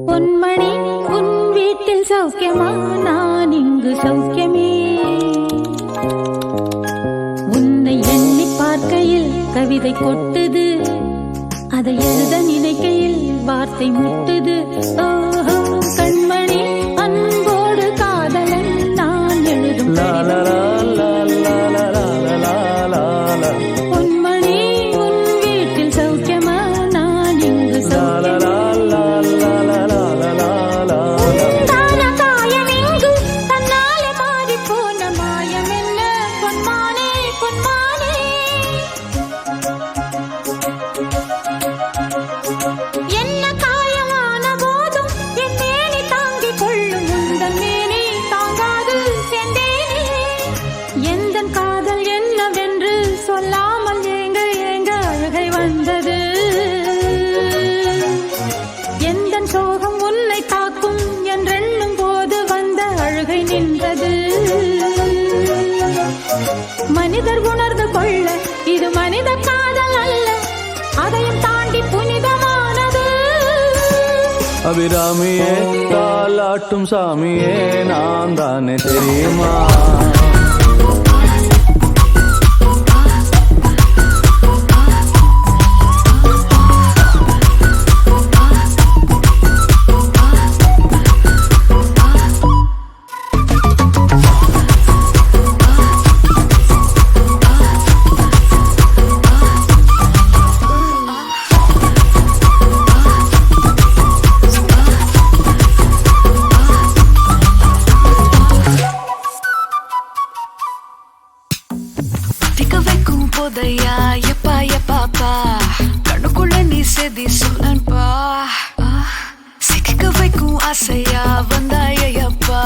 பொன்மணி உன் வீட்டில் சௌக்கியமா? நான் இங்கு சௌக்கியமே. உன்னை எண்ணி பார்க்கையில் கவிதை கொட்டுது, அதை எழுத நினைக்கையில் வார்த்தை முட்டுது. ஓஹோ கண்மணி அன்போடு காதலன் நான் எழுதும் பொன்மணி உன் வீட்டில் சௌக்கியமா? நான் இங்கு சௌக்கியமா. மனிதர் உணர்ந்து கொள்ள இது மனித காதல் அல்ல, அதையும் தாண்டி புனிதமானது. அபிராமியே தாலாட்டும் சாமியே நான் தானே தெரியுமா? போதையா எப்பா எப்பாப்பா கண்ணுக்குள்ள நீ செதி சொல்லன்பா, சிக்க வைக்கும் ஆசையா வந்தாயப்பா,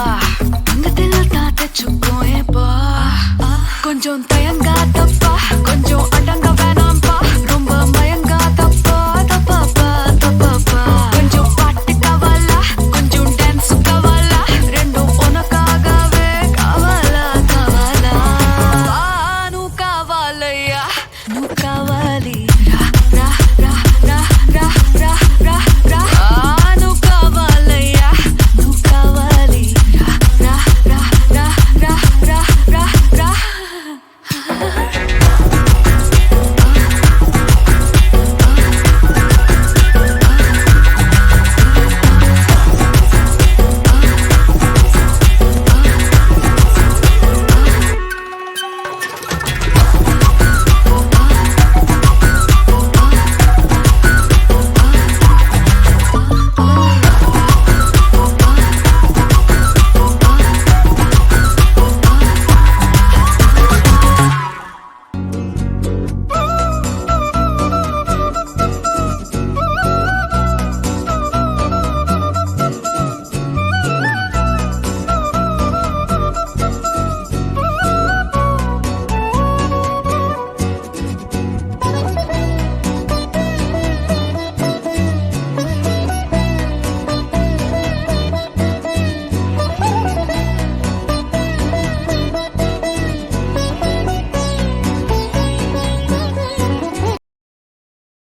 தங்கத்தில் தான் தச்சுக்கோ ஏப்பா, கொஞ்சம் தயங்காதப்பா கொஞ்சம்